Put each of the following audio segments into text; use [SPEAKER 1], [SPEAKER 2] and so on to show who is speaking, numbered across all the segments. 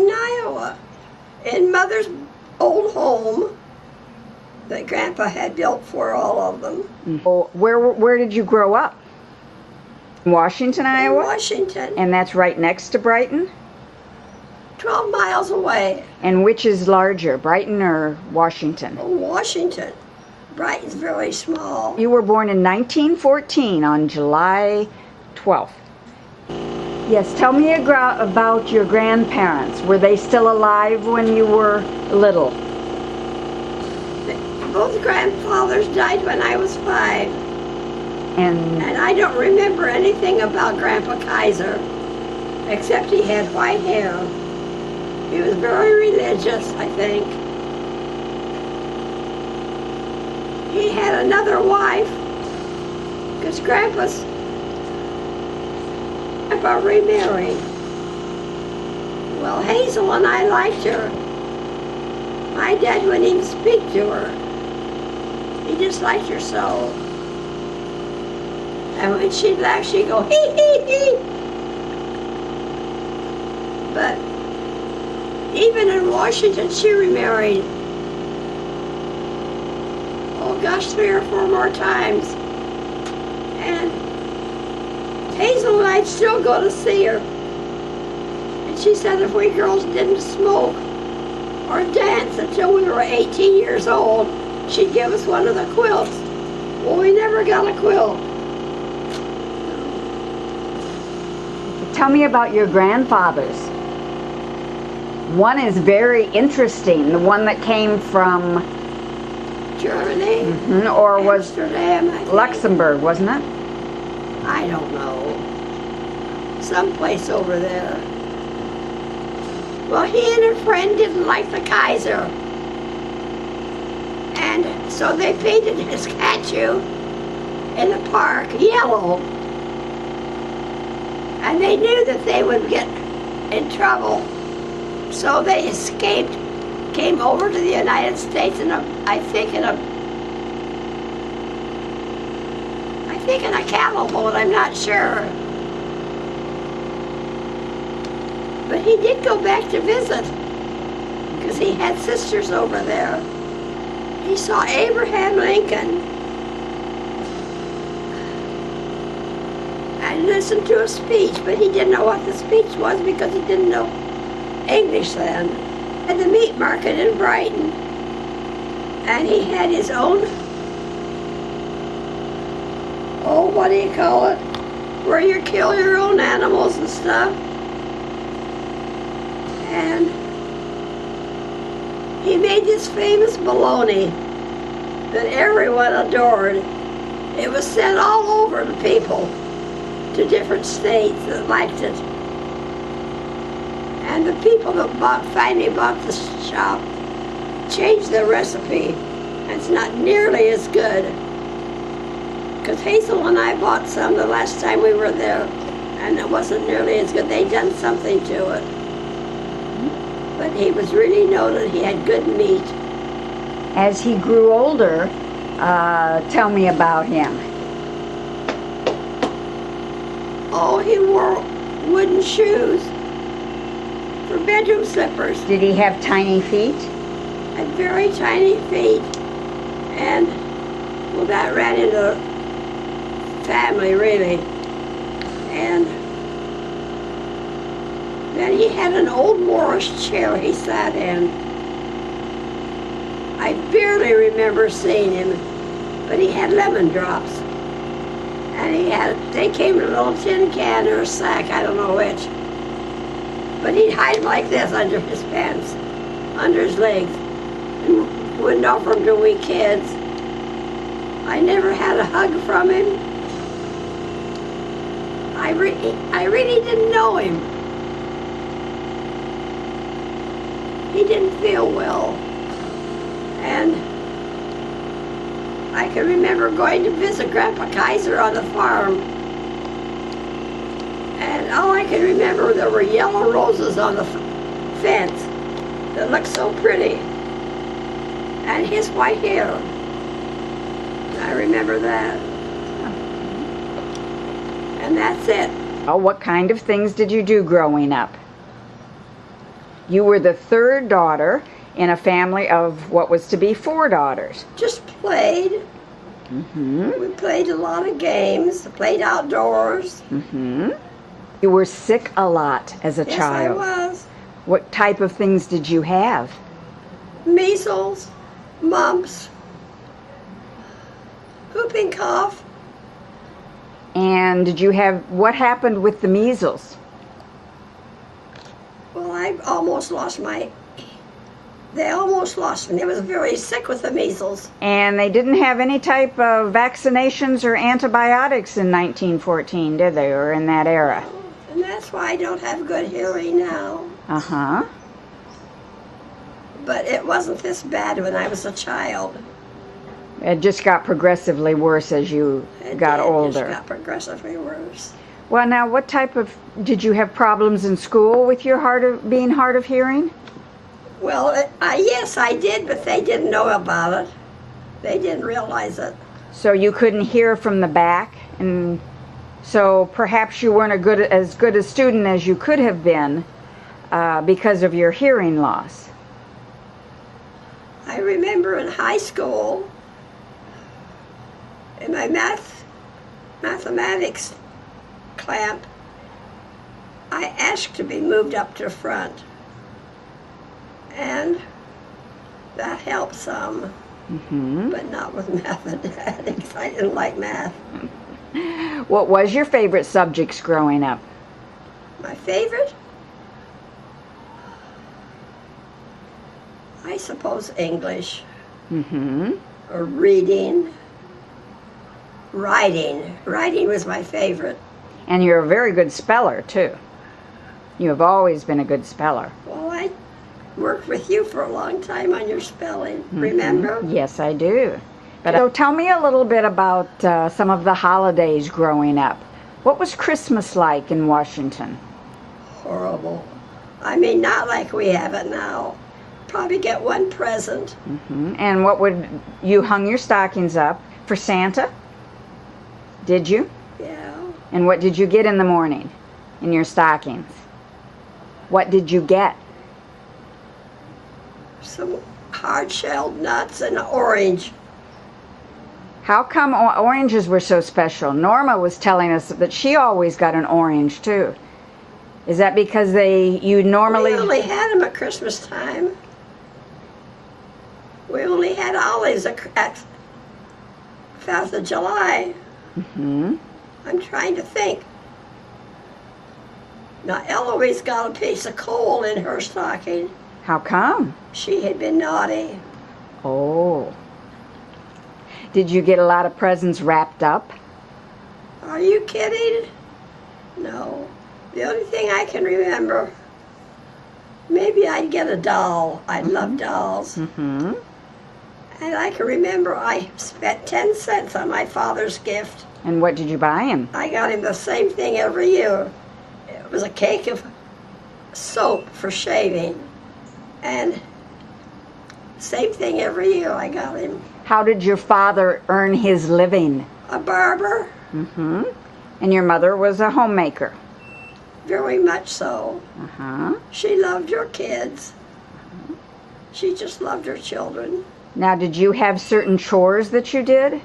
[SPEAKER 1] in Iowa, in Mother's old home that Grandpa had built for all of them.
[SPEAKER 2] Oh, where did you grow up? In Washington, Iowa?
[SPEAKER 1] In Washington.
[SPEAKER 2] And that's right next to Brighton?
[SPEAKER 1] 12 miles away.
[SPEAKER 2] And which is larger, Brighton or Washington?
[SPEAKER 1] Oh, Washington. Brighton's very small.
[SPEAKER 2] You were born in 1914 on July 12th. Yes, tell me about your grandparents. Were they still alive when you were little?
[SPEAKER 1] Both grandfathers died when I was 5.
[SPEAKER 2] And
[SPEAKER 1] I don't remember anything about Grandpa Kisor, except he had white hair. He was very religious, I think. He had another wife, because Grandpa remarried. Well, Hazel and I liked her. My dad wouldn't even speak to her. He just liked her so. And when she laughed, she'd go, hee hee hee. But even in Washington, she remarried. Oh gosh, 3 or 4 more times. And Hazel and I'd still go to see her. And she said if we girls didn't smoke or dance until we were 18 years old, she'd give us one of the quilts. Well, we never got a quilt.
[SPEAKER 2] tell me about your grandfathers. One is very interesting, the one that came from
[SPEAKER 1] Germany?
[SPEAKER 2] Or was
[SPEAKER 1] Amsterdam, I think.
[SPEAKER 2] Luxembourg, wasn't it?
[SPEAKER 1] I don't know. Someplace over there. Well, he and a friend didn't like the Kisor. And so they painted his statue in the park yellow. And they knew that they would get in trouble. So they escaped, came over to the United States in I think in a camel boat, I'm not sure. But he did go back to visit, because he had sisters over there. He saw Abraham Lincoln and listened to a speech, but he didn't know what the speech was because he didn't know English then. At the meat market in Brighton, and he had his own, what do you call it, where you kill your own animals and stuff. And he made this famous bologna that everyone adored. It was sent all over to people, to different states that liked it. And the people that finally bought the shop changed the recipe, and it's not nearly as good. Because Hazel and I bought some the last time we were there, and it wasn't nearly as good. They'd done something to it. But he was really noted. He had good meat.
[SPEAKER 2] As he grew older, tell me about him.
[SPEAKER 1] Oh, he wore wooden shoes for bedroom slippers.
[SPEAKER 2] Did he have tiny feet?
[SPEAKER 1] Had very tiny feet. And, well, that ran in the family, really. And then he had an old Moorish chair he sat in. I barely remember seeing him, but he had lemon drops. And they came in a little tin can or a sack, I don't know which. But he'd hide them like this under his pants, under his legs, and wouldn't offer them to we kids. I never had a hug from him. I really didn't know him. He didn't feel well. And I can remember going to visit Grandpa Kisor on the farm. And all I can remember, there were yellow roses on the fence that looked so pretty. And his white hair. I remember that. And that's it.
[SPEAKER 2] Oh, what kind of things did you do growing up? You were the third daughter in a family of what was to be 4 daughters.
[SPEAKER 1] Just played. We played a lot of games, played outdoors.
[SPEAKER 2] You were sick a lot as a
[SPEAKER 1] Yes,
[SPEAKER 2] child.
[SPEAKER 1] I was.
[SPEAKER 2] What type of things did you have?
[SPEAKER 1] Measles, mumps, whooping cough.
[SPEAKER 2] And did you have, what happened with the measles?
[SPEAKER 1] Well, I almost lost they almost lost me. I was very sick with the measles.
[SPEAKER 2] And they didn't have any type of vaccinations or antibiotics in 1914, did they, or in that era?
[SPEAKER 1] And that's why I don't have good hearing now.
[SPEAKER 2] Uh-huh.
[SPEAKER 1] But it wasn't this bad when I was a child.
[SPEAKER 2] It just got progressively worse as you got older.
[SPEAKER 1] It just got progressively worse.
[SPEAKER 2] Well, now, what type of, did you have problems in school with your being hard of hearing?
[SPEAKER 1] Well, yes, I did, but they didn't know about it. They didn't realize it.
[SPEAKER 2] So you couldn't hear from the back, and so perhaps you weren't as good a student as you could have been because of your hearing loss.
[SPEAKER 1] I remember in high school, in my mathematics clamp, I asked to be moved up to the front. And that helped some, but not with mathematics. I didn't like math.
[SPEAKER 2] What was your favorite subjects growing up?
[SPEAKER 1] My favorite? I suppose English. Or reading. Writing. Writing was my favorite.
[SPEAKER 2] And you're a very good speller, too. You have always been a good speller.
[SPEAKER 1] Well, I worked with you for a long time on your spelling, remember?
[SPEAKER 2] Yes, I do. But so tell me a little bit about some of the holidays growing up. What was Christmas like in Washington?
[SPEAKER 1] Horrible. I mean, not like we have it now. Probably get one present.
[SPEAKER 2] And what would, you hung your stockings up for Santa? Did you?
[SPEAKER 1] Yeah.
[SPEAKER 2] And what did you get in the morning in your stockings? What did you get?
[SPEAKER 1] Some hard-shelled nuts and an orange.
[SPEAKER 2] How come oranges were so special? Norma was telling us that she always got an orange too. Is that because you normally...
[SPEAKER 1] We only had them at Christmas time. We only had olives at 4th of July. I'm trying to think. Now, Eloise got a piece of coal in her stocking.
[SPEAKER 2] How come?
[SPEAKER 1] She had been naughty.
[SPEAKER 2] Oh. Did you get a lot of presents wrapped up?
[SPEAKER 1] Are you kidding? No. The only thing I can remember, maybe I'd get a doll. I love dolls. And I can remember I spent 10 cents on my father's gift.
[SPEAKER 2] And what did you buy him?
[SPEAKER 1] I got him the same thing every year. It was a cake of soap for shaving. And same thing every year I got him.
[SPEAKER 2] How did your father earn his living?
[SPEAKER 1] A barber.
[SPEAKER 2] And your mother was a homemaker?
[SPEAKER 1] Very much so. She loved her kids. She just loved her children.
[SPEAKER 2] Now, did you have certain chores that you did?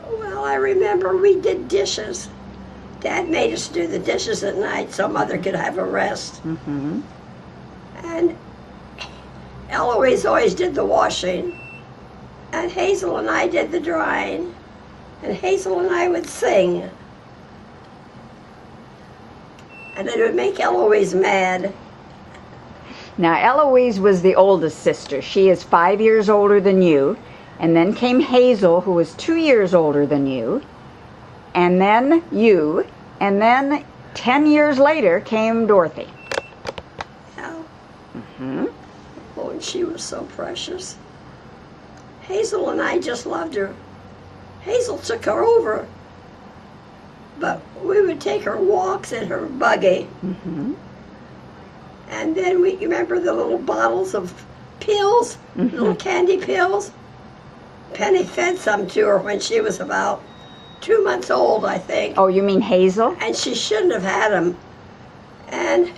[SPEAKER 1] Well, I remember we did dishes. Dad made us do the dishes at night so Mother could have a rest. And Eloise always did the washing. And Hazel and I did the drying. And Hazel and I would sing. And it would make Eloise mad.
[SPEAKER 2] Now, Eloise was the oldest sister. She is 5 years older than you. And then came Hazel, who was 2 years older than you. And then you. And then 10 years later came Dorothy.
[SPEAKER 1] Yeah. Oh, and she was so precious. Hazel and I just loved her. Hazel took her over. But we would take her walks in her buggy. And then you remember the little bottles of pills, little candy pills? Penny fed some to her when she was about 2 months old, I think.
[SPEAKER 2] Oh, you mean Hazel?
[SPEAKER 1] And she shouldn't have had them. And And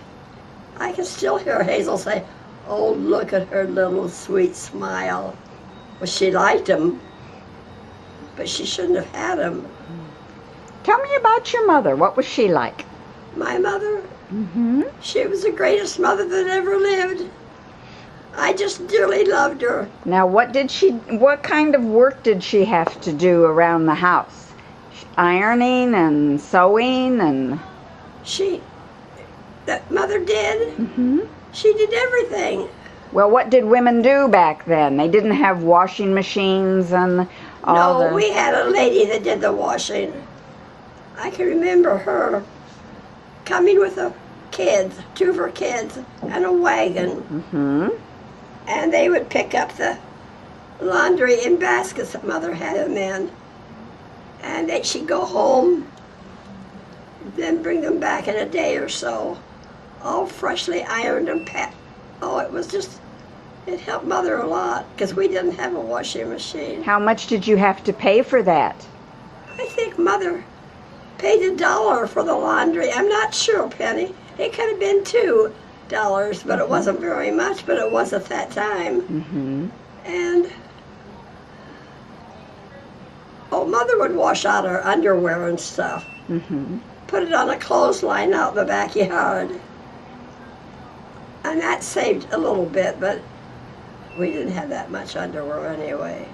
[SPEAKER 1] I can still hear Hazel say, "Oh, look at her little sweet smile." Well, she liked him, but she shouldn't have had him.
[SPEAKER 2] Tell me about your mother. What was she like?
[SPEAKER 1] My mother,
[SPEAKER 2] Mm-hmm.
[SPEAKER 1] she was the greatest mother that ever lived. I just dearly loved her.
[SPEAKER 2] Now, what kind of work did she have to do around the house? Ironing and sewing and...
[SPEAKER 1] That mother did.
[SPEAKER 2] Mm-hmm.
[SPEAKER 1] She did everything.
[SPEAKER 2] Well, what did women do back then? They didn't have washing machines and all
[SPEAKER 1] No, we had a lady that did the washing. I can remember her coming with the kids, 2 of her kids, and a wagon.
[SPEAKER 2] Mm-hmm.
[SPEAKER 1] And they would pick up the laundry in baskets that Mother had them in. And she'd go home, then bring them back in a day or so, all freshly ironed and packed. Oh, it helped Mother a lot, because we didn't have a washing machine.
[SPEAKER 2] How much did you have to pay for that?
[SPEAKER 1] I think Mother paid $1 for the laundry. I'm not sure, Penny. It could have been $2, but it wasn't very much, but it was at that time.
[SPEAKER 2] Mm-hmm.
[SPEAKER 1] And Mother would wash out her underwear and stuff.
[SPEAKER 2] Mm-hmm.
[SPEAKER 1] Put it on a clothesline out in the backyard. And that saved a little bit, but we didn't have that much underwear anyway.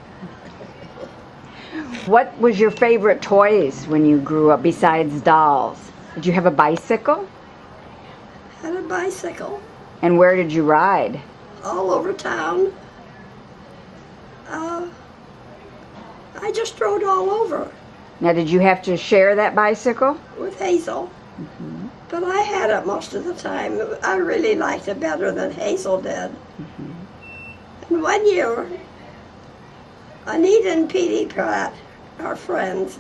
[SPEAKER 2] What was your favorite toys when you grew up besides dolls? Did you have a bicycle?
[SPEAKER 1] Had a bicycle
[SPEAKER 2] And where did you ride?
[SPEAKER 1] all over town. I just rode all over
[SPEAKER 2] Now, did you have to share that bicycle?
[SPEAKER 1] with Hazel. But I had it most of the time. I really liked it better than Hazel did. And one year, Anita and Petey Pratt, our friends,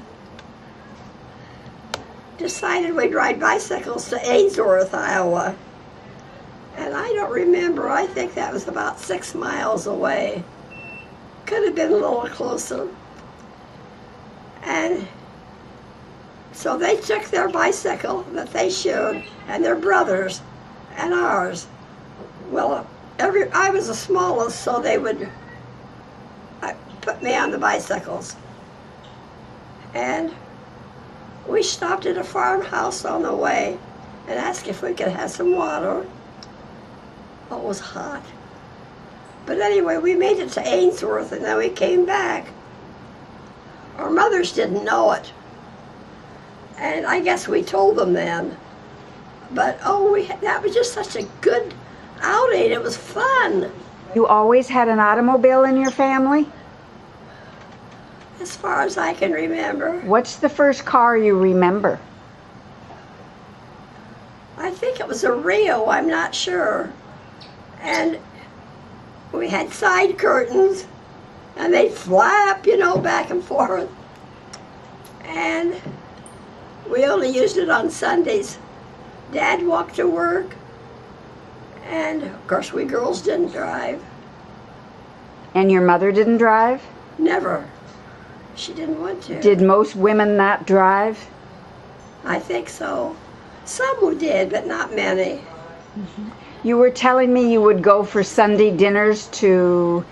[SPEAKER 1] decided we'd ride bicycles to Ainsworth, Iowa. And I don't remember, I think that was about 6 miles away. Could have been a little closer. And so they took their bicycle that they shared, and their brothers, and ours. Well, I was the smallest, so they would put me on the bicycles. And we stopped at a farmhouse on the way and asked if we could have some water. Oh, it was hot. But anyway, we made it to Ainsworth, and then we came back. Our mothers didn't know it. And I guess we told them then. But that was just such a good outing. It was fun.
[SPEAKER 2] You always had an automobile in your family?
[SPEAKER 1] As far as I can remember.
[SPEAKER 2] What's the first car you remember?
[SPEAKER 1] I think it was a Rio, I'm not sure. And we had side curtains, and they'd flap, back and forth. And we only used it on Sundays. Dad walked to work, and of course we girls didn't drive.
[SPEAKER 2] And your mother didn't drive?
[SPEAKER 1] Never. She didn't want to.
[SPEAKER 2] Did most women not drive?
[SPEAKER 1] I think so. Some did, but not many.
[SPEAKER 2] You were telling me you would go for Sunday dinners to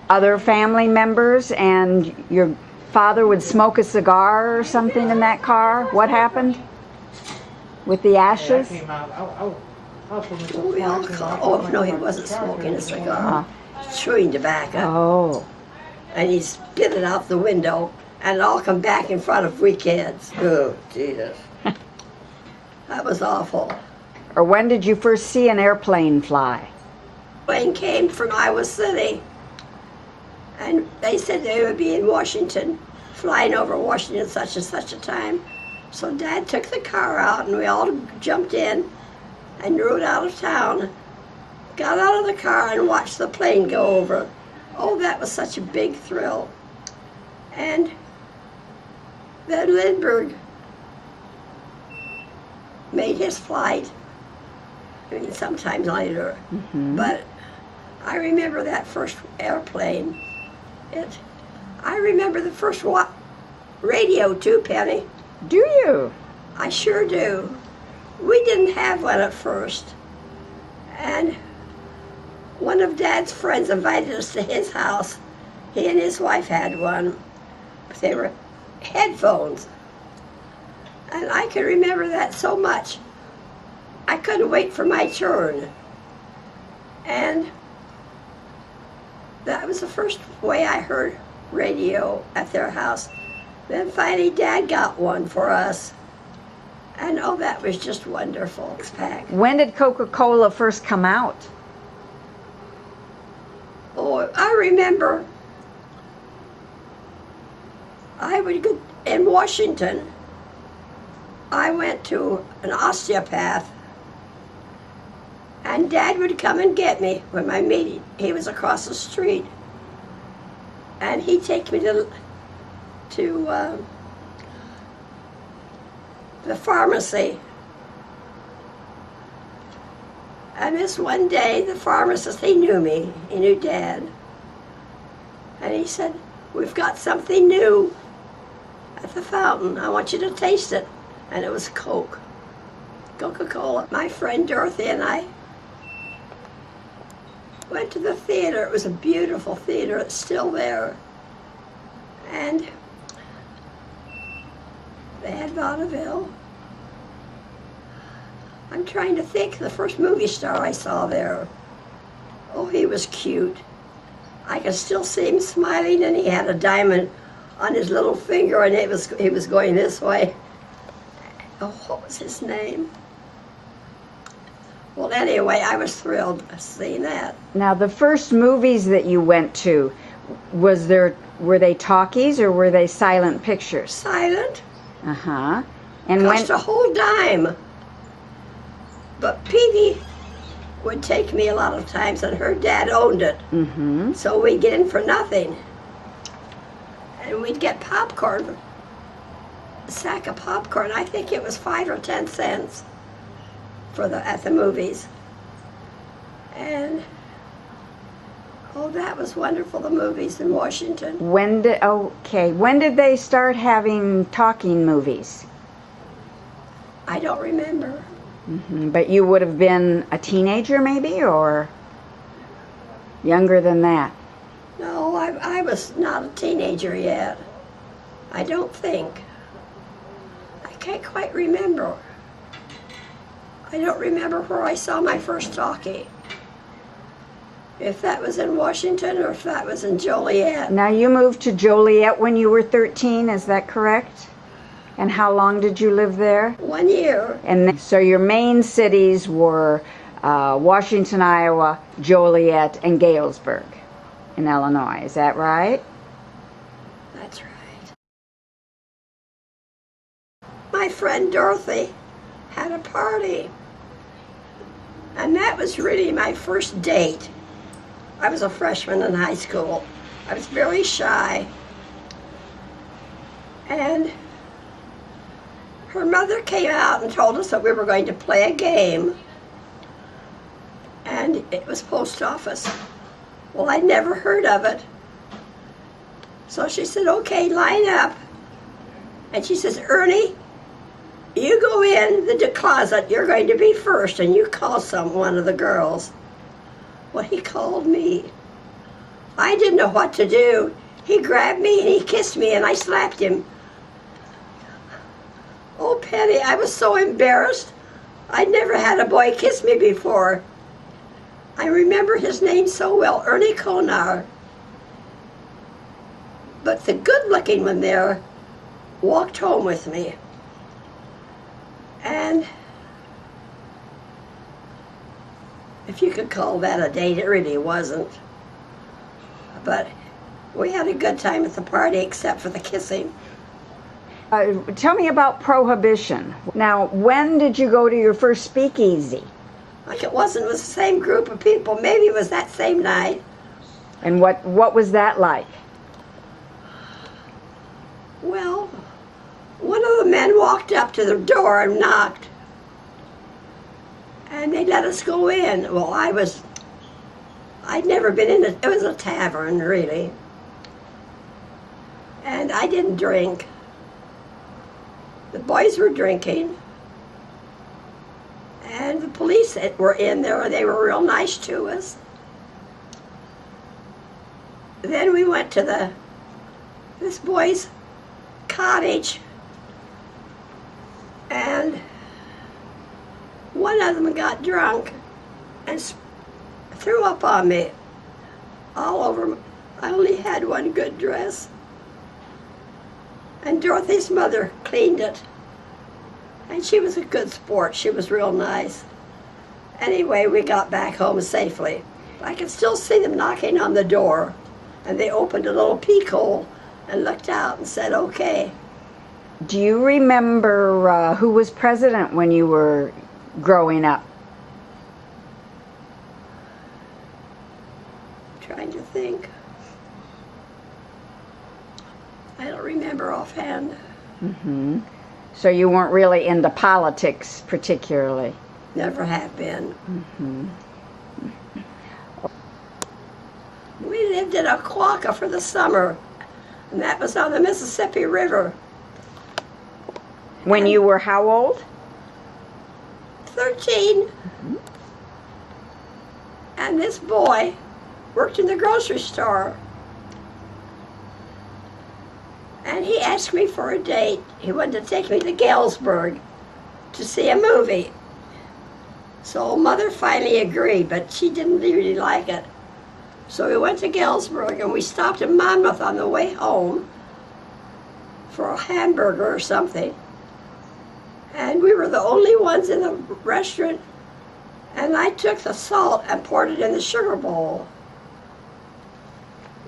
[SPEAKER 2] other family members, and your father would smoke a cigar or something in that car. What happened with the ashes?
[SPEAKER 1] We all called. No, he wasn't smoking a cigar. Chewing tobacco.
[SPEAKER 2] Oh.
[SPEAKER 1] And he spit it out the window, and it all come back in front of we kids. Oh, Jesus. That was awful.
[SPEAKER 2] Or when did you first see an airplane fly?
[SPEAKER 1] Plane came from Iowa City, and they said they would be in Washington, flying over Washington such and such a time. So Dad took the car out, and we all jumped in and rode out of town, got out of the car and watched the plane go over. Oh, that was such a big thrill. And then Lindbergh made his flight. I mean, sometimes later. But I remember that first airplane. I remember the first radio too, Penny.
[SPEAKER 2] Do you?
[SPEAKER 1] I sure do. we didn't have one at first. And one of Dad's friends invited us to his house. He and his wife had one. They were headphones. And I can remember that so much. I couldn't wait for my turn. And that was the first way I heard radio at their house. Then finally Dad got one for us. And oh, that was just wonderful.
[SPEAKER 2] When did Coca-Cola first come out?
[SPEAKER 1] Oh, I remember I would go in Washington. I went to an osteopath, and Dad would come and get me when my meeting. He was across the street, and he'd take me to the pharmacy. And this one day, the pharmacist, he knew me, he knew Dad, and he said, "We've got something new at the fountain. I want you to taste it." And it was Coca-Cola. My friend Dorothy and I went to the theater. It was a beautiful theater. It's still there. And they had vaudeville. I'm trying to think, the first movie star I saw there. Oh, he was cute. I can still see him smiling, and he had a diamond on his little finger, and he was going this way. Oh, what was his name? Well, anyway, I was thrilled seeing that.
[SPEAKER 2] Now, the first movies that you went to, were they talkies or were they silent pictures?
[SPEAKER 1] Silent.
[SPEAKER 2] Uh-huh. And
[SPEAKER 1] Cost a whole dime. But Peavy would take me a lot of times, and her dad owned it.
[SPEAKER 2] Mm-hmm.
[SPEAKER 1] So we'd get in for nothing. And we'd get popcorn, a sack of popcorn. I think it was 5 or 10 cents at the movies. And oh, that was wonderful, the movies in Washington.
[SPEAKER 2] When did they start having talking movies?
[SPEAKER 1] I don't remember.
[SPEAKER 2] Mm-hmm. But you would have been a teenager maybe, or younger than that?
[SPEAKER 1] No, I was not a teenager yet. I don't think. I can't quite remember. I don't remember where I saw my first talkie. If that was in Washington or if that was in Joliet.
[SPEAKER 2] Now, you moved to Joliet when you were 13, is that correct? And how long did you live there?
[SPEAKER 1] 1 year.
[SPEAKER 2] And so your main cities were Washington, Iowa, Joliet, and Galesburg in Illinois. Is that right?
[SPEAKER 1] That's right. My friend Dorothy had a party. And that was really my first date. I was a freshman in high school. I was very shy. And her mother came out and told us that we were going to play a game. And it was post office. Well, I'd never heard of it. So she said, "Okay, line up." And she says, "Ernie, you go in the closet, you're going to be first, and you call one of the girls." Well, he called me. I didn't know what to do. He grabbed me and he kissed me, and I slapped him. Oh, Penny, I was so embarrassed. I'd never had a boy kiss me before. I remember his name so well, Ernie Konar. But the good-looking one there walked home with me. And if you could call that a date, it really wasn't. But we had a good time at the party, except for the kissing.
[SPEAKER 2] Tell me about Prohibition. Now, when did you go to your first speakeasy?
[SPEAKER 1] Like it was the same group of people. Maybe it was that same night.
[SPEAKER 2] And what was that like?
[SPEAKER 1] Well, one of the men walked up to the door and knocked. And they let us go in. Well, I'd never been in it was a tavern, really. And I didn't drink. The boys were drinking. And the police that were in there, they were real nice to us. Then we went to this boy's cottage, and one of them got drunk and threw up on me all over. I only had one good dress, and Dorothy's mother cleaned it, and she was a good sport. She was real nice. Anyway, we got back home safely. I could still see them knocking on the door, and they opened a little peek hole and looked out and said, okay.
[SPEAKER 2] Do you remember who was president when you were growing up?
[SPEAKER 1] Trying to think. I don't remember offhand.
[SPEAKER 2] Mm-hmm. So you weren't really into politics particularly?
[SPEAKER 1] Never have been.
[SPEAKER 2] Mm-hmm.
[SPEAKER 1] We lived in Aquaka for the summer, and that was on the Mississippi River.
[SPEAKER 2] When you were how old?
[SPEAKER 1] 13.
[SPEAKER 2] Mm-hmm.
[SPEAKER 1] And this boy worked in the grocery store. And he asked me for a date. He wanted to take me to Galesburg to see a movie. So Mother finally agreed, but she didn't really like it. So we went to Galesburg, and we stopped in Monmouth on the way home for a hamburger or something. And we were the only ones in the restaurant, and I took the salt and poured it in the sugar bowl.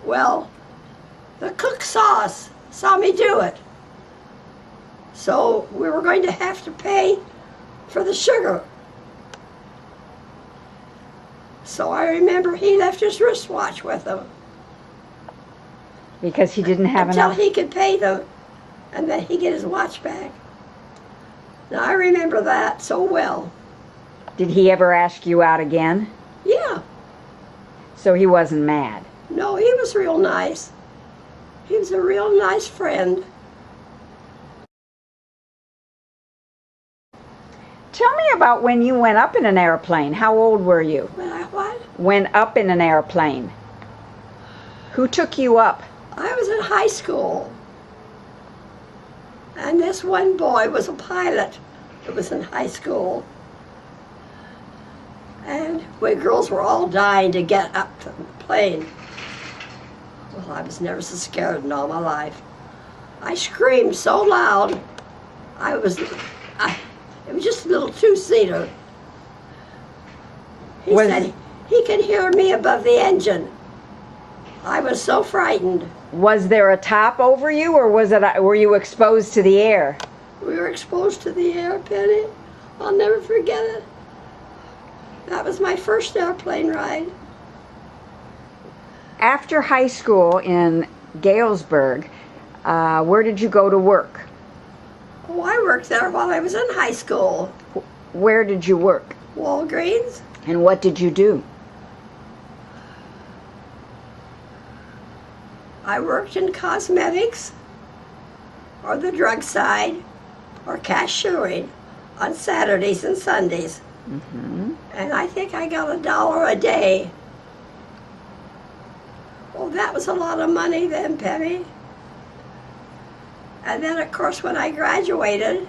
[SPEAKER 1] Well, the cook saw me do it. So we were going to have to pay for the sugar. So I remember he left his wristwatch with him.
[SPEAKER 2] Because he didn't have
[SPEAKER 1] until
[SPEAKER 2] enough?
[SPEAKER 1] He could pay them, and then he'd get his watch back. Now I remember that so well.
[SPEAKER 2] Did he ever ask you out again?
[SPEAKER 1] Yeah.
[SPEAKER 2] So he wasn't mad?
[SPEAKER 1] No, he was real nice. He was a real nice friend.
[SPEAKER 2] Tell me about when you went up in an airplane. How old were you?
[SPEAKER 1] When I what?
[SPEAKER 2] Went up in an airplane. Who took you up?
[SPEAKER 1] I was in high school. And this one boy was a pilot that was in high school. And we girls were all dying to get up to the plane. Well, I was never so scared in all my life. I screamed so loud, it was just a little two-seater. He said he could hear me above the engine. I was so frightened.
[SPEAKER 2] Was there a top over you, or were you exposed to the air?
[SPEAKER 1] We were exposed to the air, Penny. I'll never forget it. That was my first airplane ride.
[SPEAKER 2] After high school in Galesburg, where did you go to work?
[SPEAKER 1] Oh, I worked there while I was in high school.
[SPEAKER 2] Where did you work?
[SPEAKER 1] Walgreens.
[SPEAKER 2] And what did you do?
[SPEAKER 1] I worked in cosmetics, or the drug side, or cashiering on Saturdays and Sundays.
[SPEAKER 2] Mm-hmm.
[SPEAKER 1] And I think I got $1 a day. Well, that was a lot of money then, Penny. And then, of course, when I graduated,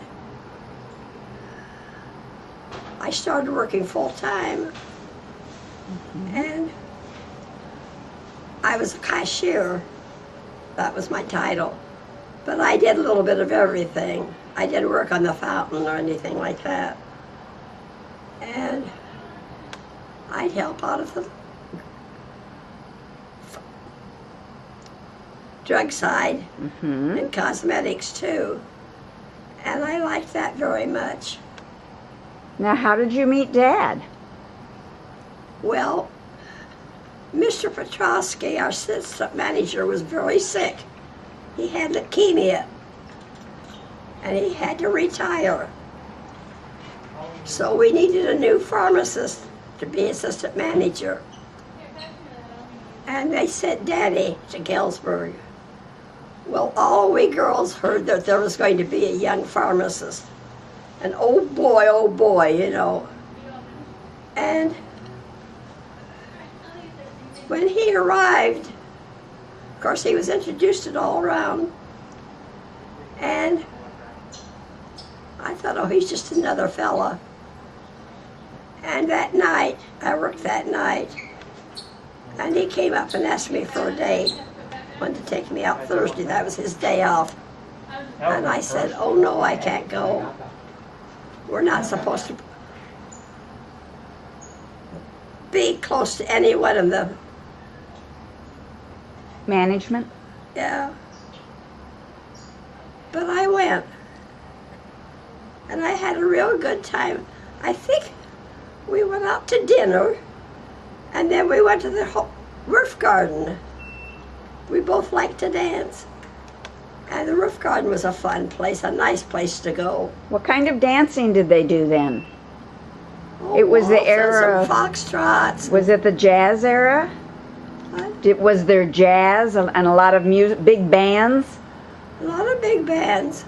[SPEAKER 1] I started working full-time. Mm-hmm. And I was a cashier. That was my title. But I did a little bit of everything. I didn't work on the fountain or anything like that. And I'd help out of the drug side,
[SPEAKER 2] mm-hmm.
[SPEAKER 1] and cosmetics too. And I liked that very much.
[SPEAKER 2] Now, how did you meet Dad?
[SPEAKER 1] Well, Mr. Petrosky, our assistant manager, was very sick. He had leukemia, and he had to retire. So we needed a new pharmacist to be assistant manager. And they sent Daddy to Galesburg. Well, all we girls heard that there was going to be a young pharmacist. And oh boy, you know. And when he arrived, of course, he was introduced it all around. And I thought, oh, he's just another fella. And that night, I worked that night, and he came up and asked me for a date. Wanted to take me out Thursday. That was his day off. And I said, oh no, I can't go. We're not supposed to be close to anyone in the
[SPEAKER 2] management.
[SPEAKER 1] Yeah. But I went. And I had a real good time. I think we went out to dinner, and then we went to the roof garden. We both liked to dance. And the roof garden was a fun place, a nice place to go.
[SPEAKER 2] What kind of dancing did they do then?
[SPEAKER 1] Oh,
[SPEAKER 2] It was the
[SPEAKER 1] waltzes
[SPEAKER 2] era
[SPEAKER 1] and foxtrots.
[SPEAKER 2] Was it the jazz era?
[SPEAKER 1] What?
[SPEAKER 2] Was there jazz and a lot of music, big bands?
[SPEAKER 1] A lot of big bands.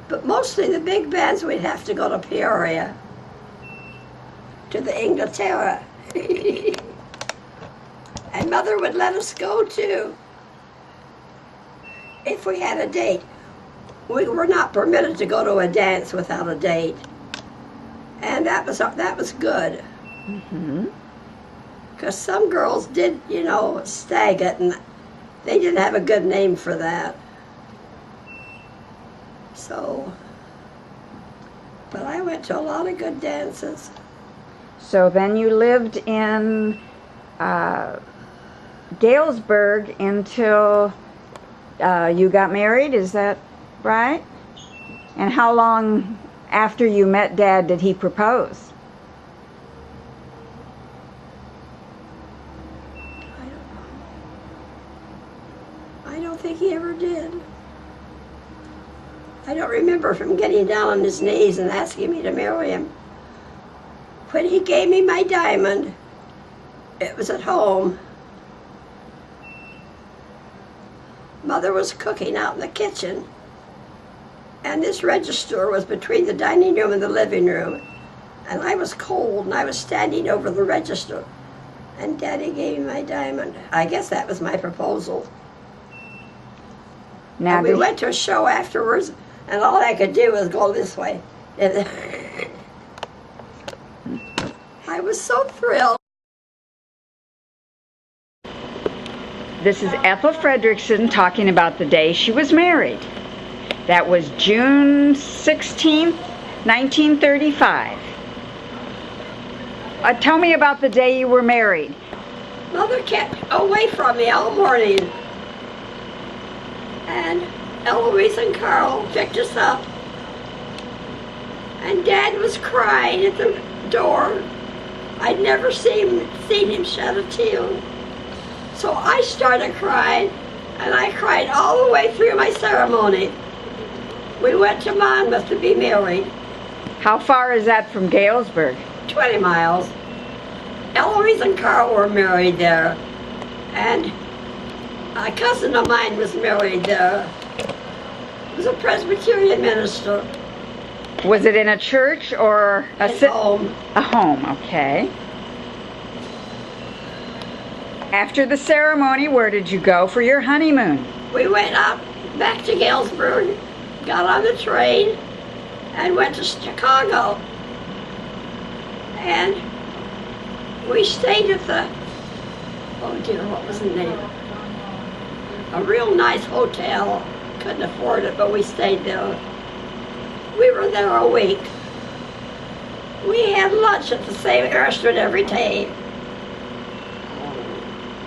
[SPEAKER 1] But mostly the big bands, we'd have to go to Peoria, to the Inglaterra. And Mother would let us go too, if we had a date. We were not permitted to go to a dance without a date. And that was good.
[SPEAKER 2] Mm-hmm.
[SPEAKER 1] Because some girls did, stag it, and they didn't have a good name for that. So, but I went to a lot of good dances.
[SPEAKER 2] So then you lived in Galesburg until you got married, is that right? And how long after you met Dad did he propose?
[SPEAKER 1] I don't think he ever did. I don't remember him getting down on his knees and asking me to marry him. When he gave me my diamond, it was at home. Mother was cooking out in the kitchen, and this register was between the dining room and the living room, and I was cold, and I was standing over the register, and Daddy gave me my diamond. I guess that was my proposal.
[SPEAKER 2] Now
[SPEAKER 1] And we went to a show afterwards, and all I could do was go this way. And I was so thrilled.
[SPEAKER 2] This is Ethel Fredrickson talking about the day she was married. That was June 16th, 1935. Tell me about the day you were married.
[SPEAKER 1] Mother kept away from me all morning. And Eloise and Carl picked us up. And Dad was crying at the door. I'd never seen him shed a tear. So I started crying, and I cried all the way through my ceremony. We went to Monmouth to be married.
[SPEAKER 2] How far is that from Galesburg?
[SPEAKER 1] 20 miles. Eloise and Carl were married there, and a cousin of mine was married there. He was a Presbyterian minister.
[SPEAKER 2] Was it in a church or
[SPEAKER 1] At home.
[SPEAKER 2] A home, okay. After the ceremony, where did you go for your honeymoon?
[SPEAKER 1] We went up back to Galesburg, got on the train, and went to Chicago. And we stayed at the, oh dear, what was the name? A real nice hotel. Couldn't afford it, but we stayed there. We were there a week. We had lunch at the same restaurant every day.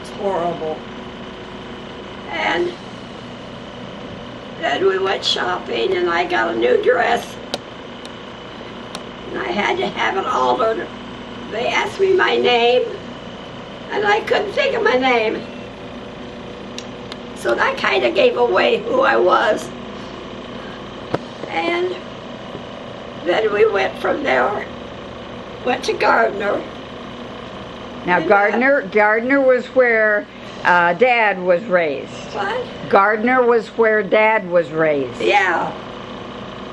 [SPEAKER 1] It's horrible. And then we went shopping, and I got a new dress. And I had to have it altered. They asked me my name, and I couldn't think of my name. So that kind of gave away who I was. And then we went from there, went to Gardner.
[SPEAKER 2] Now Gardner was where Dad was raised.
[SPEAKER 1] What?
[SPEAKER 2] Gardner was where Dad was raised.
[SPEAKER 1] Yeah.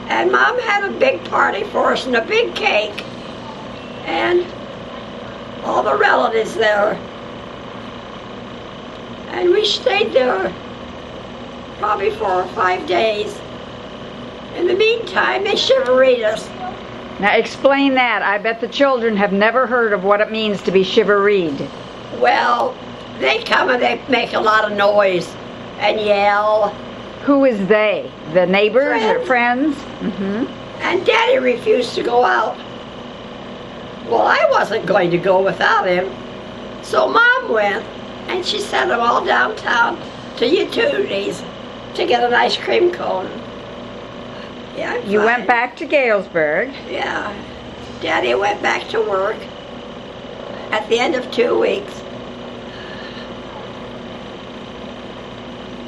[SPEAKER 1] And Mom had a big party for us and a big cake. And all the relatives there. And we stayed there probably 4 or 5 days. In the meantime, they chivaried us.
[SPEAKER 2] Now explain that. I bet the children have never heard of what it means to be chivaried.
[SPEAKER 1] Well, they come and they make a lot of noise and yell.
[SPEAKER 2] Who is they? The neighbors or friends?
[SPEAKER 1] And Daddy refused to go out. Well, I wasn't going to go without him. So Mom went, and she sent them all downtown to Utilities to get an ice cream cone. Yeah, I'm
[SPEAKER 2] You
[SPEAKER 1] fine.
[SPEAKER 2] went back to Galesburg.
[SPEAKER 1] Yeah. Daddy went back to work at the end of 2 weeks.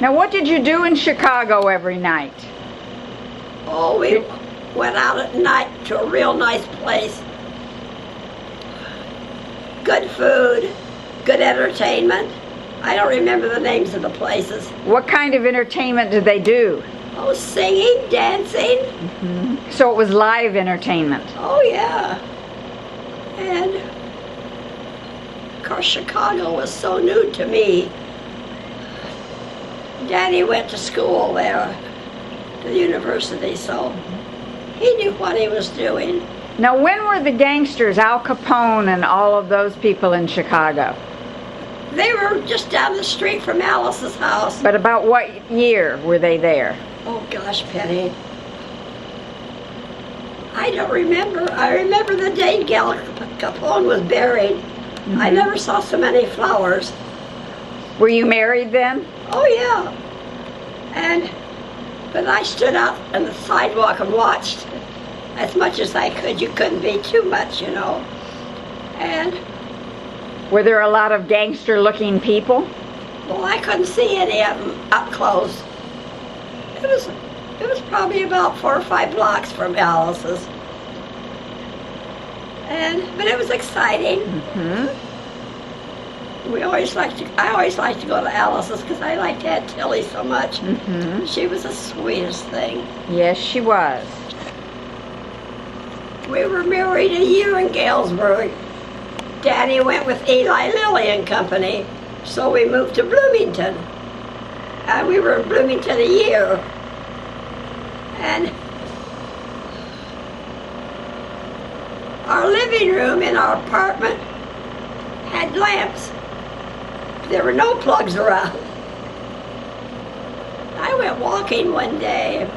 [SPEAKER 2] Now what did you do in Chicago every night?
[SPEAKER 1] Oh, we went out at night to a real nice place. Good food, good entertainment. I don't remember the names of the places.
[SPEAKER 2] What kind of entertainment did they do?
[SPEAKER 1] Oh, singing, dancing.
[SPEAKER 2] So it was live entertainment.
[SPEAKER 1] Oh, yeah. And, of course, Chicago was so new to me. Daddy went to school there, to the university, so he knew what he was doing.
[SPEAKER 2] Now when were the gangsters, Al Capone and all of those people in Chicago?
[SPEAKER 1] They were just down the street from Alice's house.
[SPEAKER 2] But about what year were they there?
[SPEAKER 1] Oh gosh, Penny. I don't remember. I remember the day Gal Capone was buried. I never saw so many flowers.
[SPEAKER 2] Were you married then?
[SPEAKER 1] Oh yeah. But I stood out on the sidewalk and watched as much as I could. You couldn't be too much, you know. And
[SPEAKER 2] Were there a lot of gangster-looking people?
[SPEAKER 1] well, I couldn't see any of them up close. It was probably about 4 or 5 blocks from Alice's. But it was exciting. I always liked to go to Alice's because I liked Aunt Tilly so much. She was the sweetest thing.
[SPEAKER 2] Yes, she was.
[SPEAKER 1] We were married a year in Galesburg. Daddy went with Eli Lilly and Company, so we moved to Bloomington. And we were in Bloomington a year. And our living room in our apartment had lamps. There were no plugs around. I went walking one day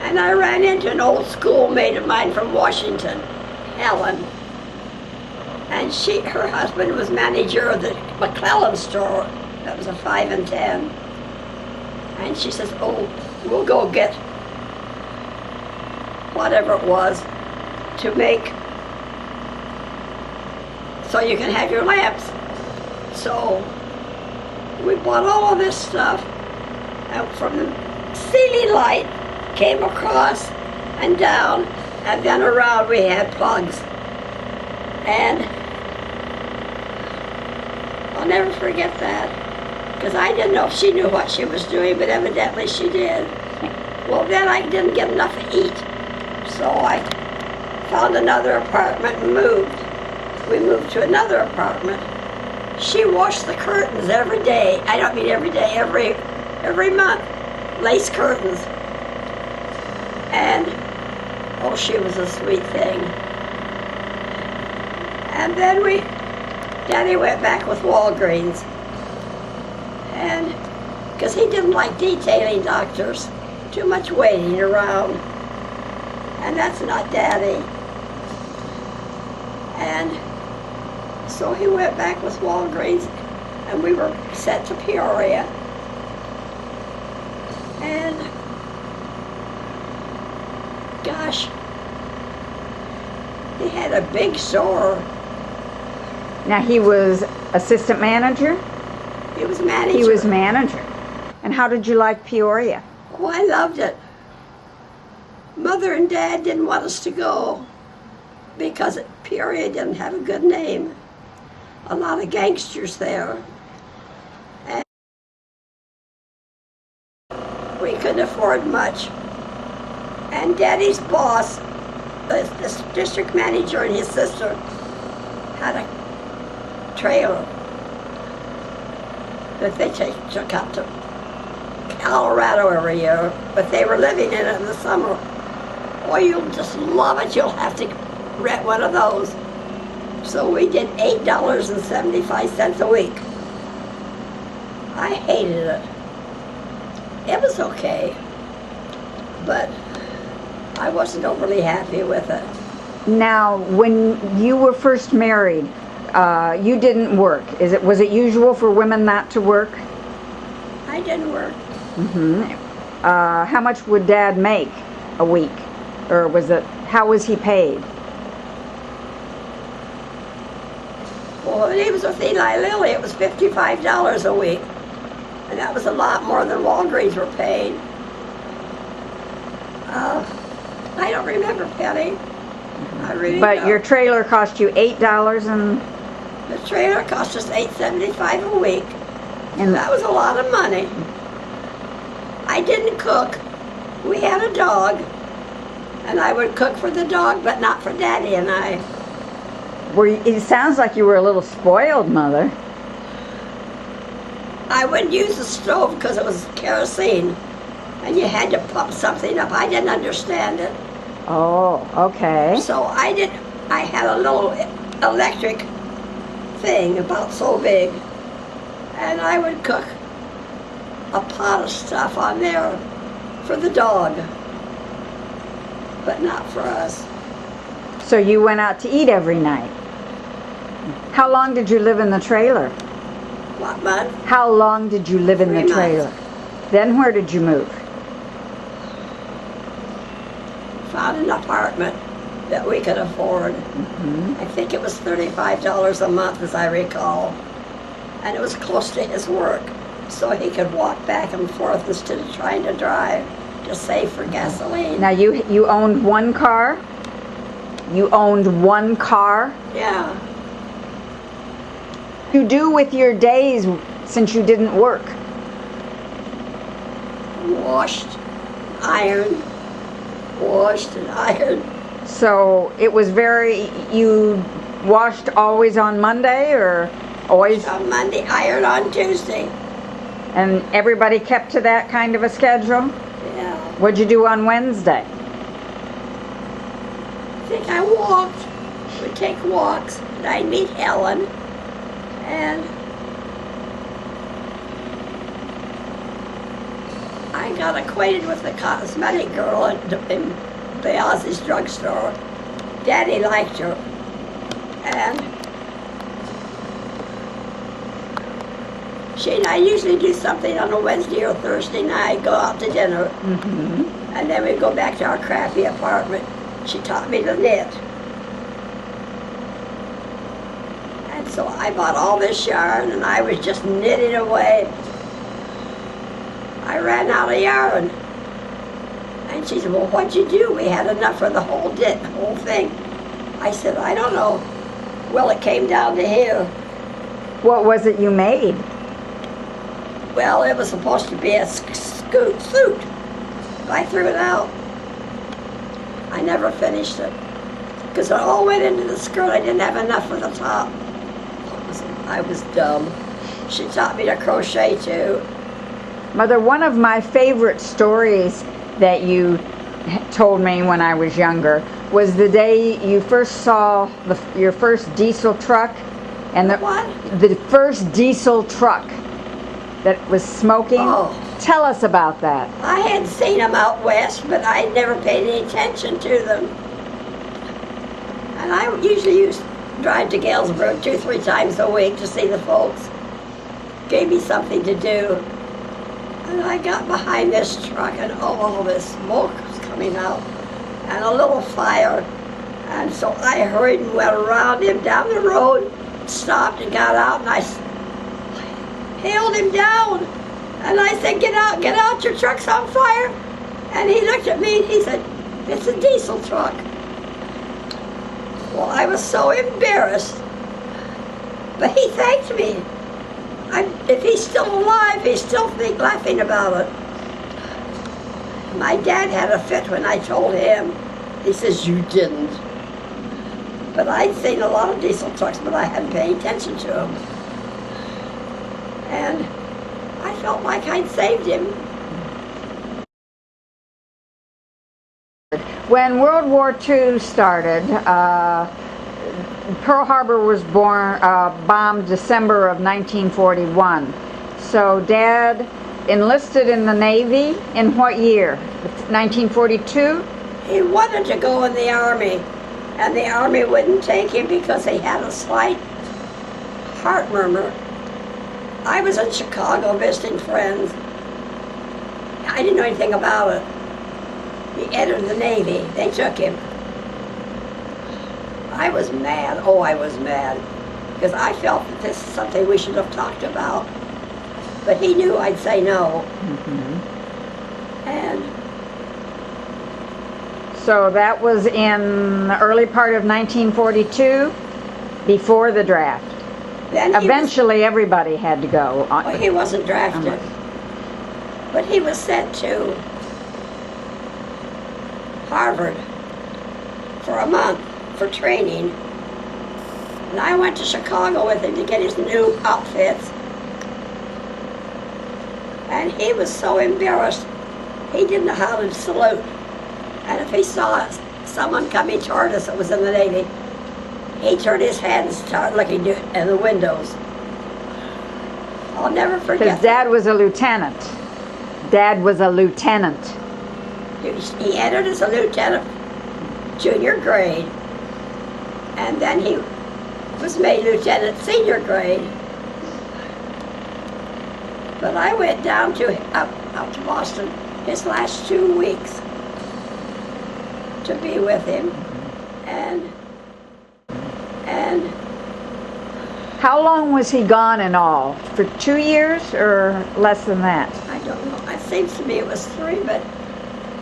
[SPEAKER 1] and I ran into an old schoolmate of mine from Washington, Helen. And her husband was manager of the McClellan store. That was a 5 and 10. And she says, oh, we'll go get whatever it was to make so you can have your lamps. So we bought all of this stuff, and from the ceiling light came across and down, and then around we had plugs. And I'll never forget that, because I didn't know if she knew what she was doing, but evidently she did. Well, then I didn't get enough to eat, so I found another apartment and moved. We moved to another apartment. She washed the curtains every day. I don't mean every day, every month. Lace curtains. And, oh, she was a sweet thing. And then Daddy went back with Walgreens. And, because he didn't like detailing doctors. Too much waiting around. And that's not Daddy. And so he went back with Walgreens, and we were sent to Peoria. And gosh, he had a big store.
[SPEAKER 2] Now he was assistant manager?
[SPEAKER 1] He was manager.
[SPEAKER 2] He was manager. And how did you like Peoria?
[SPEAKER 1] Oh, I loved it. Mother and Dad didn't want us to go because Peoria didn't have a good name. A lot of gangsters there. And we couldn't afford much. And Daddy's boss, the district manager, and his sister had a trailer that they took up to Colorado every year, but they were living in it in the summer. Boy, you'll just love it. You'll have to rent one of those. So we did $8.75 a week. I hated it. It was okay, but I wasn't overly happy with it.
[SPEAKER 2] Now, when you were first married, you didn't work. Was it usual for women not to work?
[SPEAKER 1] I didn't work.
[SPEAKER 2] How much would Dad make a week? Or how was he paid?
[SPEAKER 1] Well, when he was with Eli Lilly, it was $55 a week. And that was a lot more than Walgreens were paid. I don't remember, Penny. I really
[SPEAKER 2] But
[SPEAKER 1] don't.
[SPEAKER 2] your trailer cost you $8 and...
[SPEAKER 1] The trailer cost us $8.75 a week.
[SPEAKER 2] And
[SPEAKER 1] That was a lot of money. I didn't cook. We had a dog. And I would cook for the dog, but not for Daddy and I.
[SPEAKER 2] it sounds like you were a little spoiled, Mother.
[SPEAKER 1] I wouldn't use the stove because it was kerosene. And you had to pump something up. I didn't understand it.
[SPEAKER 2] Oh, okay.
[SPEAKER 1] So I had a little electric thing about so big. And I would cook a pot of stuff on there for the dog. But not for us.
[SPEAKER 2] So you went out to eat every night. How long did you live in the trailer?
[SPEAKER 1] What month?
[SPEAKER 2] How long did you live in the
[SPEAKER 1] 3
[SPEAKER 2] trailer?
[SPEAKER 1] months.
[SPEAKER 2] Then where did you move?
[SPEAKER 1] Found an apartment that we could afford. I think it was $35 a month, as I recall. And it was close to his work, so he could walk back and forth instead of trying to drive to save for gasoline.
[SPEAKER 2] Now you owned one car? You owned one car?
[SPEAKER 1] Yeah.
[SPEAKER 2] What did you do with your days since you didn't work?
[SPEAKER 1] Washed, ironed, washed and ironed.
[SPEAKER 2] So it was you washed always on Monday or always?
[SPEAKER 1] On Monday, ironed on Tuesday.
[SPEAKER 2] And everybody kept to that kind of a schedule?
[SPEAKER 1] Yeah.
[SPEAKER 2] What'd you do on Wednesday?
[SPEAKER 1] I think I walked. We'd take walks, and I'd meet Helen, and I got acquainted with the cosmetic girl in Beazi's drugstore. Daddy liked her, and she and I usually do something on a Wednesday or Thursday night, go out to dinner, and then we'd go back to our crappy apartment. She taught me to knit. And so I bought all this yarn and I was just knitting away. I ran out of yarn. And she said, well, what'd you do? We had enough for the whole thing. I said, I don't know. Well, it came down to here.
[SPEAKER 2] What was it you made?
[SPEAKER 1] Well, it was supposed to be a suit. I threw it out. I never finished it because it all went into the skirt. I didn't have enough for the top. I was dumb. She taught me to crochet too.
[SPEAKER 2] Mother, one of my favorite stories that you told me when I was younger was the day you first saw your first diesel truck, and the first diesel truck that was smoking.
[SPEAKER 1] Oh.
[SPEAKER 2] Tell us about that.
[SPEAKER 1] I had seen them out west, but I never paid any attention to them. And I usually used to drive to Galesburg 2-3 times a week to see the folks. Gave me something to do. And I got behind this truck and all this smoke was coming out and a little fire. And so I hurried and went around him down the road, stopped and got out, and I hailed him down. And I said, get out, your truck's on fire. And he looked at me and he said, it's a diesel truck. Well, I was so embarrassed. But he thanked me. If he's still alive, he's still laughing about it. My dad had a fit when I told him. He says, you didn't. But I'd seen a lot of diesel trucks, but I hadn't paid attention to them. And I felt like I'd saved him.
[SPEAKER 2] When World War II started, Pearl Harbor was bombed December of 1941. So Dad enlisted in the Navy in what year? 1942?
[SPEAKER 1] He wanted to go in the Army, and the Army wouldn't take him because he had a slight heart murmur. I was in Chicago visiting friends. I didn't know anything about it. He entered the Navy. They took him. I was mad. Oh, I was mad. Because I felt that this is something we should have talked about. But he knew I'd say no.
[SPEAKER 2] Mm-hmm.
[SPEAKER 1] And
[SPEAKER 2] so that was in the early part of 1942, before the draft.
[SPEAKER 1] then
[SPEAKER 2] Eventually everybody had to go.
[SPEAKER 1] well, he wasn't drafted. But he was sent to Harvard for a month for training. And I went to Chicago with him to get his new outfits. And he was so embarrassed, he didn't know how to salute. And if he saw someone coming toward us that was in the Navy, he turned his head and started looking in the windows. I'll never forget
[SPEAKER 2] Because Dad was a lieutenant. Dad was a lieutenant.
[SPEAKER 1] He entered as a lieutenant, junior grade, and then he was made lieutenant senior grade. But I went down to up to Boston his last 2 weeks to be with him, and
[SPEAKER 2] How long was he gone in all? For 2 years or less than that?
[SPEAKER 1] I don't know. It seems to me it was 3, but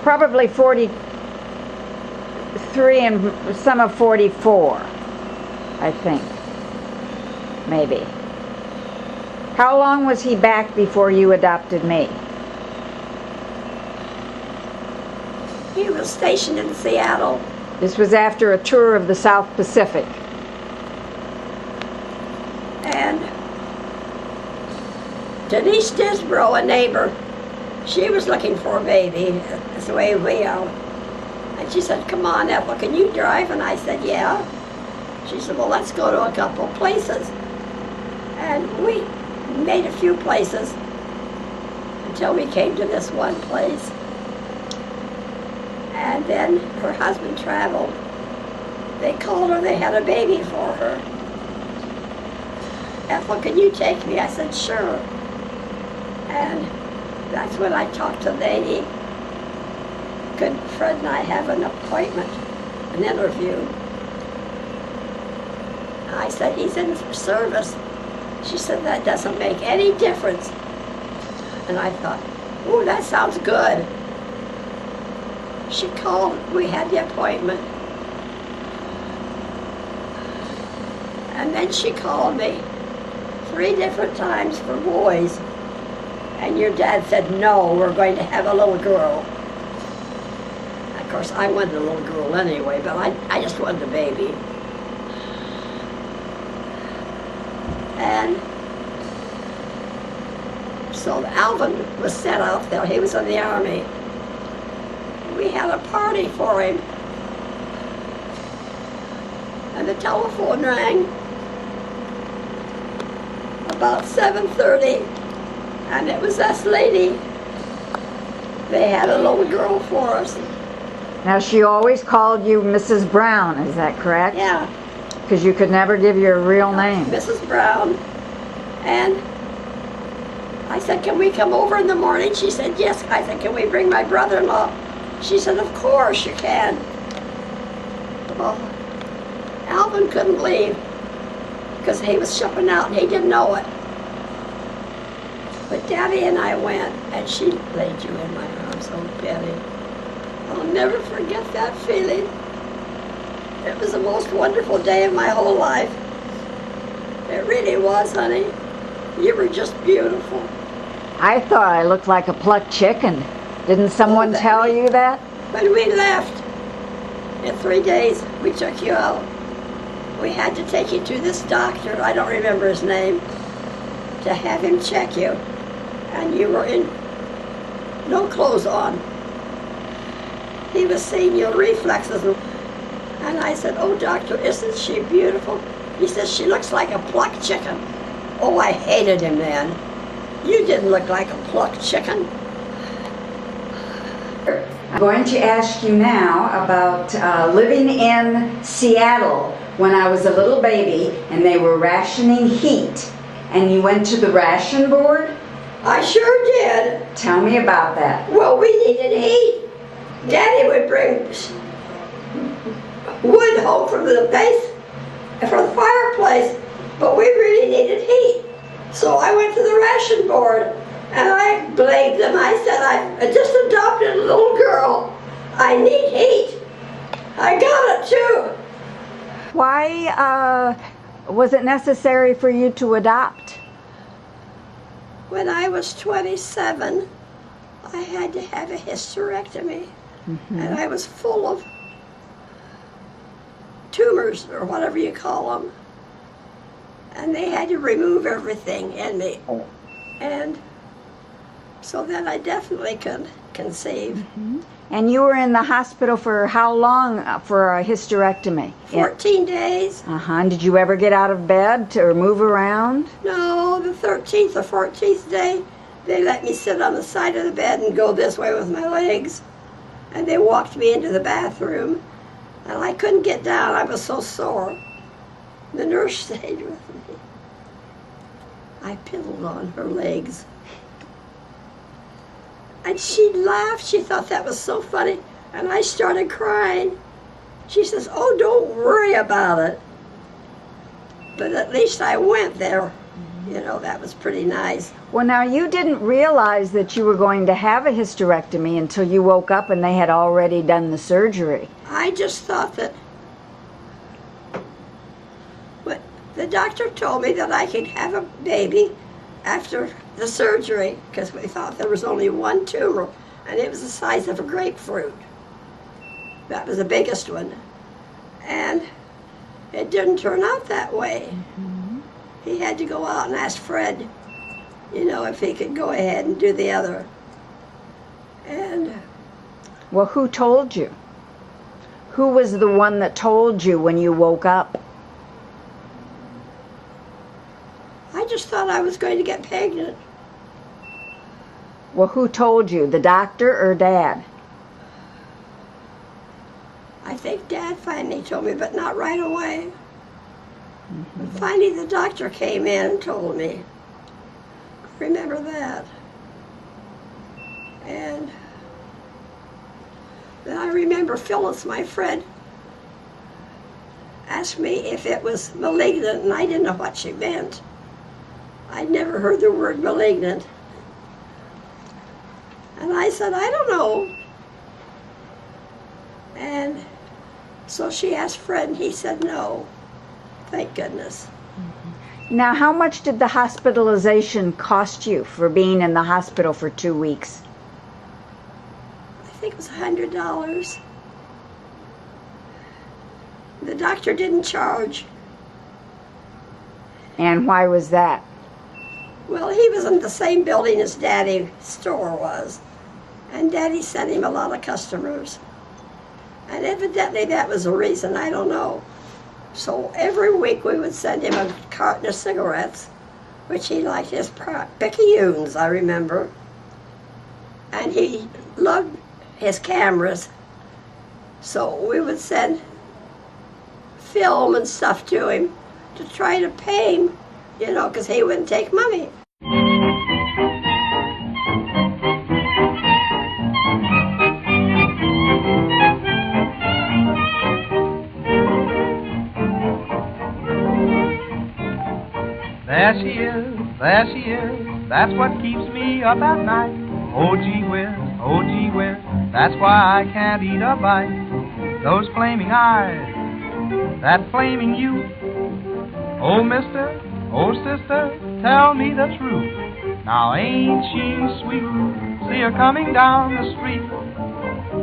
[SPEAKER 2] Probably 43 and some of 44, I think. Maybe. How long was he back before you adopted me?
[SPEAKER 1] he was stationed in Seattle.
[SPEAKER 2] This was after a tour of the South Pacific.
[SPEAKER 1] And Denise Disbrow, a neighbor, she was looking for a baby. That's the way we are. And she said, "Come on, Ethel, can you drive?" And I said, "Yeah." She said, "Well, let's go to a couple places." And we made a few places until we came to this one place. And then her husband traveled. They called her, they had a baby for her. "Ethel, can you take me?" I said, "Sure." And that's when I talked to the lady. Could Fred and I have an appointment, an interview? I said, "He's in service." She said, "That doesn't make any difference." And I thought, "Ooh, that sounds good." She called, we had the appointment. And then she called me 3 different times for boys. And your dad said, "No, we're going to have a little girl." Of course, I wanted a little girl anyway, but I just wanted a baby. And so Alvin was sent out there. He was in the Army. We had a party for him. And the telephone rang about 7:30, and it was this lady. They had a little girl for us.
[SPEAKER 2] Now, she always called you Mrs. Brown, is that correct?
[SPEAKER 1] Yeah.
[SPEAKER 2] Because you could never give your real name.
[SPEAKER 1] Mrs. Brown. And I said, "Can we come over in the morning?" She said, "Yes." I said, "Can we bring my brother-in-law?" She said, "Of course you can." Well, Alvin couldn't leave because he was shipping out and he didn't know it. But Daddy and I went, and she laid you in my arms. Oh, Betty, I'll never forget that feeling. It was the most wonderful day of my whole life. It really was, honey. You were just beautiful.
[SPEAKER 2] I thought I looked like a plucked chicken. Didn't someone tell you that?
[SPEAKER 1] When we left, in 3 days, we took you out. we had to take you to this doctor, I don't remember his name, to have him check you. And you were in no clothes on. He was seeing your reflexes. And I said, oh, doctor, isn't she beautiful? He says, she looks like a plucked chicken. Oh, I hated him then. You didn't look like a plucked chicken.
[SPEAKER 2] I'm going to ask you now about living in Seattle when I was a little baby and they were rationing heat. And you went to the ration board?
[SPEAKER 1] I sure did.
[SPEAKER 2] Tell me about that.
[SPEAKER 1] Well, we needed heat. Daddy would bring wood home from the base, from the fireplace, but we really needed heat. So I went to the ration board and I blamed them. I said, I just adopted a little girl. I need heat. I got it too.
[SPEAKER 2] Why was it necessary for you to adopt?
[SPEAKER 1] When I was 27, I had to have a hysterectomy. And I was full of tumors, or whatever you call them. And they had to remove everything in me. And so then I definitely could conceive.
[SPEAKER 2] And you were in the hospital for how long for a hysterectomy?
[SPEAKER 1] 14 days.
[SPEAKER 2] And did you ever get out of bed or move around?
[SPEAKER 1] No, the 13th or 14th day, they let me sit on the side of the bed and go this way with my legs. And they walked me into the bathroom. And I couldn't get down. I was so sore. The nurse stayed with me. I piddled on her legs. And she laughed. She thought that was so funny. And I started crying. She says, oh, don't worry about it. But at least I went there. You know, that was pretty nice.
[SPEAKER 2] Well, now you didn't realize that you were going to have a hysterectomy until you woke up and they had already done the surgery.
[SPEAKER 1] I just thought that, but the doctor told me that I could have a baby after the surgery because we thought there was only one tumor and it was the size of a grapefruit. That was the biggest one. And it didn't turn out that way. He had to go out and ask Fred, you know, if he could go ahead and do the other. And
[SPEAKER 2] well, who told you? Who was the one that told you when you woke up?
[SPEAKER 1] I just thought I was going to get pregnant.
[SPEAKER 2] Well, who told you, the doctor or Dad?
[SPEAKER 1] I think Dad finally told me, but not right away. Finally, the doctor came in and told me. I remember that. And then I remember Phyllis, my friend, asked me if it was malignant, and I didn't know what she meant. I'd never heard the word malignant. And I said, I don't know. And so she asked Fred, and he said no. Thank goodness.
[SPEAKER 2] Now, how much did the hospitalization cost you for being in the hospital for 2 weeks?
[SPEAKER 1] I think it was $100. The doctor didn't charge.
[SPEAKER 2] And why was that?
[SPEAKER 1] Well, he was in the same building as Daddy's store was. And Daddy sent him a lot of customers. And evidently that was the reason, I don't know. So every week we would send him a carton of cigarettes, which he liked his picayunes, I remember. And he loved his cameras. So we would send film and stuff to him to try to pay him, you know, because he wouldn't take money.
[SPEAKER 3] There she is, that's what keeps me up at night. Oh gee whiz, that's why I can't eat a bite. Those flaming eyes, that flaming youth. Oh mister, oh sister, tell me the truth. Now ain't she sweet, see her coming down the street.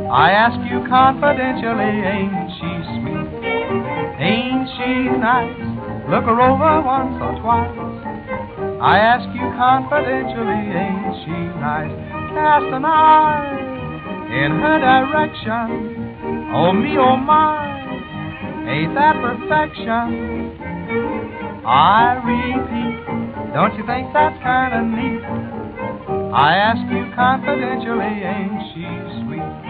[SPEAKER 3] I ask you confidentially, ain't she sweet? Ain't ain't she nice? Look her over once or twice. I ask you confidentially, ain't she nice? Cast an eye in her direction. Oh me, oh my, ain't that perfection? I repeat, don't you think that's kinda neat? I ask you confidentially, ain't she sweet?